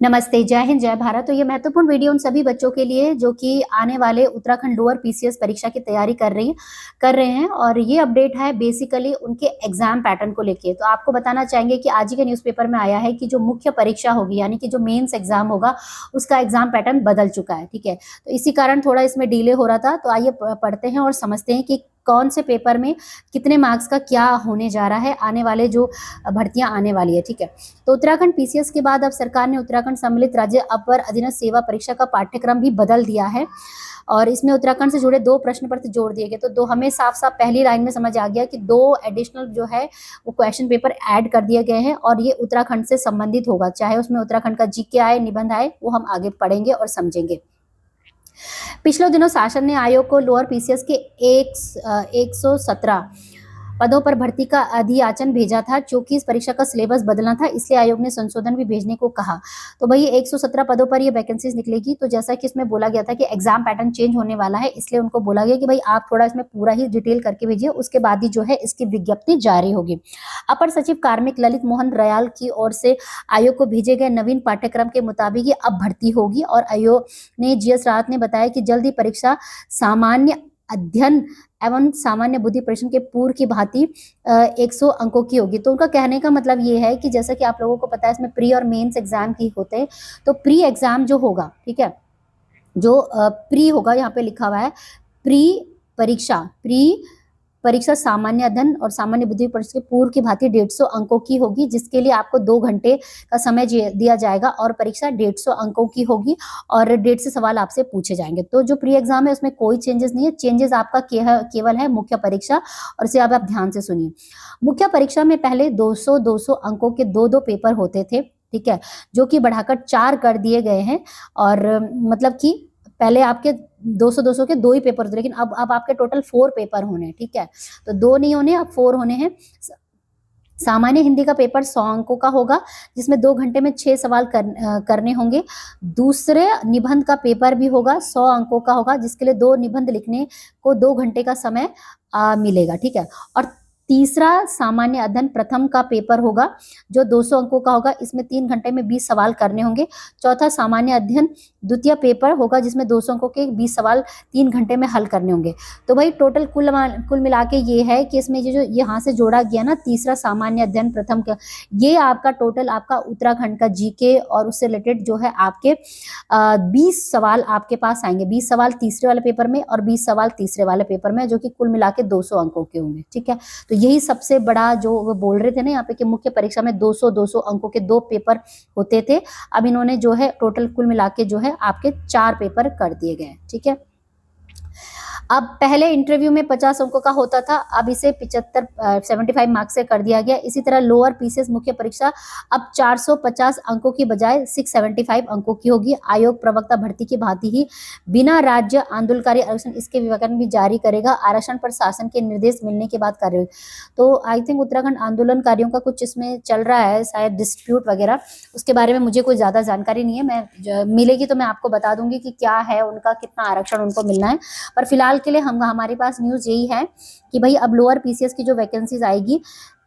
नमस्ते, जय हिंद, जय भारत। तो ये महत्वपूर्ण वीडियो उन सभी बच्चों के लिए जो कि आने वाले उत्तराखंड लोअर पीसीएस परीक्षा की तैयारी कर रहे हैं और ये अपडेट है बेसिकली उनके एग्जाम पैटर्न को लेके। तो आपको बताना चाहेंगे कि आज ही के न्यूज़पेपर में आया है कि जो मुख्य परीक्षा होगी यानी कि जो मेंस एग्जाम होगा उसका एग्जाम पैटर्न बदल चुका है। ठीक है, तो इसी कारण थोड़ा इसमें डिले हो रहा था। तो आइए पढ़ते हैं और समझते हैं कि कौन से पेपर में कितने मार्क्स का क्या होने जा रहा है, आने वाले जो भर्तियां आने वाली है। ठीक है, तो उत्तराखंड पीसीएस के बाद अब सरकार ने उत्तराखंड सम्मिलित राज्य अपर अधीनस्थ सेवा परीक्षा का पाठ्यक्रम भी बदल दिया है और इसमें उत्तराखंड से जुड़े 2 प्रश्न पत्र जोड़ दिए गए। तो दो हमें साफ साफ पहली लाइन में समझ आ गया कि 2 एडिशनल जो है वो क्वेश्चन पेपर ऐड कर दिए गए हैं और ये उत्तराखंड से संबंधित होगा, चाहे उसमें उत्तराखंड का जीके आए, निबंध आए, वो हम आगे पढ़ेंगे और समझेंगे। पिछले दिनों शासन ने आयोग को लोअर पीसीएस के 117 पदों पर भर्ती का अधियाचन भेजा था। चूंकि इस परीक्षा का सिलेबस बदलना था इसलिए आयोग ने संशोधन भी भेजने को कहा। तो भाई 117 पदों पर ये वैकेंसीज निकलेगी। तो जैसा कि इसमें बोला गया था कि एग्जाम पैटर्न चेंज होने वाला है, इसलिए उनको बोला गया कि भाई आप थोड़ा इसमें पूरा ही डिटेल करके भेजिए, उसके बाद ही जो है इसकी विज्ञप्ति जारी होगी। अपर सचिव कार्मिक ललित मोहन रयाल की ओर से आयोग को भेजे गए नवीन पाठ्यक्रम के मुताबिक ये अब भर्ती होगी और आयोग ने जीएस रावत ने बताया कि जल्द ही परीक्षा सामान्य अध्ययन एवं सामान्य बुद्धि परीक्षण के पूर्व की भांति 100 अंकों की होगी। तो उनका कहने का मतलब ये है कि जैसा कि आप लोगों को पता है इसमें प्री और मेंस एग्जाम की होते हैं। तो प्री एग्जाम जो होगा, ठीक है, जो प्री होगा, यहाँ पे लिखा हुआ है प्री परीक्षा सामान्य अध्ययन और सामान्य बुद्धि परीक्षा के पूर्व की भांति 150 अंकों की होगी, जिसके लिए आपको 2 घंटे का समय दिया जाएगा और परीक्षा 150 अंकों की होगी और 150 सवाल आपसे पूछे जाएंगे। तो जो प्री एग्जाम है उसमें कोई चेंजेस नहीं है, चेंजेस आपका केवल है मुख्य परीक्षा और इसे आप ध्यान से सुनिए। मुख्य परीक्षा में पहले 200 अंकों के 2 पेपर होते थे, ठीक है, जो कि बढ़ाकर 4 कर दिए गए हैं और मतलब कि पहले आपके 200 के 2 ही पेपर होते, लेकिन अब आपके टोटल 4 पेपर होने हैं। ठीक है, तो 2 नहीं होने, अब 4 होने हैं। सामान्य हिंदी का पेपर 100 अंकों का होगा, जिसमें 2 घंटे में 6 सवाल करने होंगे। दूसरे निबंध का पेपर भी होगा, 100 अंकों का होगा, जिसके लिए 2 निबंध लिखने को 2 घंटे का समय मिलेगा। ठीक है, और तीसरा सामान्य अध्ययन प्रथम का पेपर होगा जो 200 अंकों का होगा, इसमें 3 घंटे में 20 सवाल करने होंगे। चौथा सामान्य अध्ययन द्वितीय पेपर होगा जिसमें 200 अंकों के 20 सवाल 3 घंटे में हल करने होंगे। तो भाई टोटल कुल मिला के ये है कि इसमें ये जो यहाँ से जोड़ा गया ना, तीसरा सामान्य अध्ययन प्रथम का, ये आपका टोटल आपका उत्तराखंड का जीके और उससे रिलेटेड जो है आपके 20 सवाल आपके पास आएंगे। 20 सवाल तीसरे वाले पेपर में और 20 सवाल तीसरे वाले पेपर में, जो कि कुल मिला के 200 अंकों के होंगे। ठीक है, तो यही सबसे बड़ा जो वो बोल रहे थे ना यहाँ पे कि मुख्य परीक्षा में 200 अंकों के 2 पेपर होते थे, अब इन्होंने जो है टोटल कुल मिला के जो है आपके 4 पेपर कर दिए गए। ठीक है, अब पहले इंटरव्यू में 50 अंकों का होता था, अब इसे 75 मार्क्स से कर दिया गया। इसी तरह लोअर पीसीएस मुख्य परीक्षा अब 450 अंकों की बजाय 675 अंकों की होगी। आयोग प्रवक्ता भर्ती की भांति ही बिना राज्य आंदोलनकारी आरक्षण इसके विवरण भी जारी करेगा। आरक्षण पर शासन के निर्देश मिलने के बाद कार्य। तो आई थिंक उत्तराखंड आंदोलनकारियों का कुछ इसमें चल रहा है, शायद डिस्प्यूट वगैरह, उसके बारे में मुझे कोई ज़्यादा जानकारी नहीं है। मैं मिलेगी तो मैं आपको बता दूंगी कि क्या है उनका, कितना आरक्षण उनको मिलना है। पर फिलहाल के लिए हमारे पास न्यूज़ यही है कि भाई अब लोअर पीसीएस की जो वैकेंसीज आएगी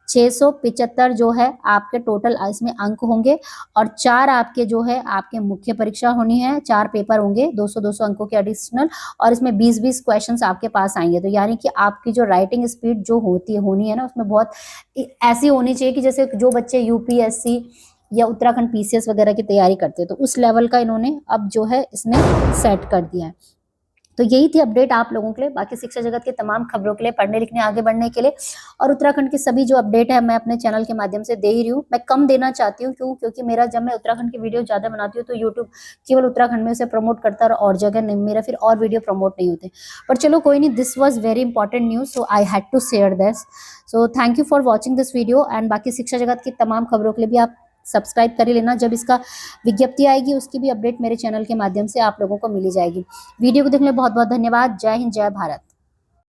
675 जो है आपके टोटल इसमें अंक होंगे और 4 आपके जो है आपके मुख्य परीक्षा होनी है, 4 पेपर होंगे 200 अंकों के एडिशनल, और इसमें 20 क्वेश्चंस आपके पास आएंगे। तो यानी कि आपकी जो राइटिंग स्पीड जो होनी है ना, उसमें बहुत ऐसी होनी चाहिए कि जैसे जो बच्चे यूपीएससी या उत्तराखंड पीसीएस वगैरह की तैयारी करते हैं, तो उस लेवल का इन्होंने अब जो है इसमें सेट कर दिया है। तो यही थी अपडेट आप लोगों के लिए। बाकी शिक्षा जगत के तमाम खबरों के लिए, पढ़ने लिखने आगे बढ़ने के लिए और उत्तराखंड की सभी जो अपडेट है मैं अपने चैनल के माध्यम से दे ही रही हूँ। मैं कम देना चाहती हूँ, क्योंकि मेरा जब मैं उत्तराखंड की वीडियो ज़्यादा बनाती हूँ तो यूट्यूब केवल उत्तराखंड में उसे प्रमोट करता है और जगह नहीं, मेरा फिर और वीडियो प्रमोट नहीं होते। पर चलो कोई नहीं, this was very important news, so I had to share this. So thank you for watching this video and बाकी शिक्षा जगत की तमाम खबरों के लिए भी आप सब्सक्राइब कर ही लेना। जब इसका विज्ञप्ति आएगी उसकी भी अपडेट मेरे चैनल के माध्यम से आप लोगों को मिली जाएगी। वीडियो को देखने बहुत बहुत धन्यवाद। जय हिंद, जय भारत।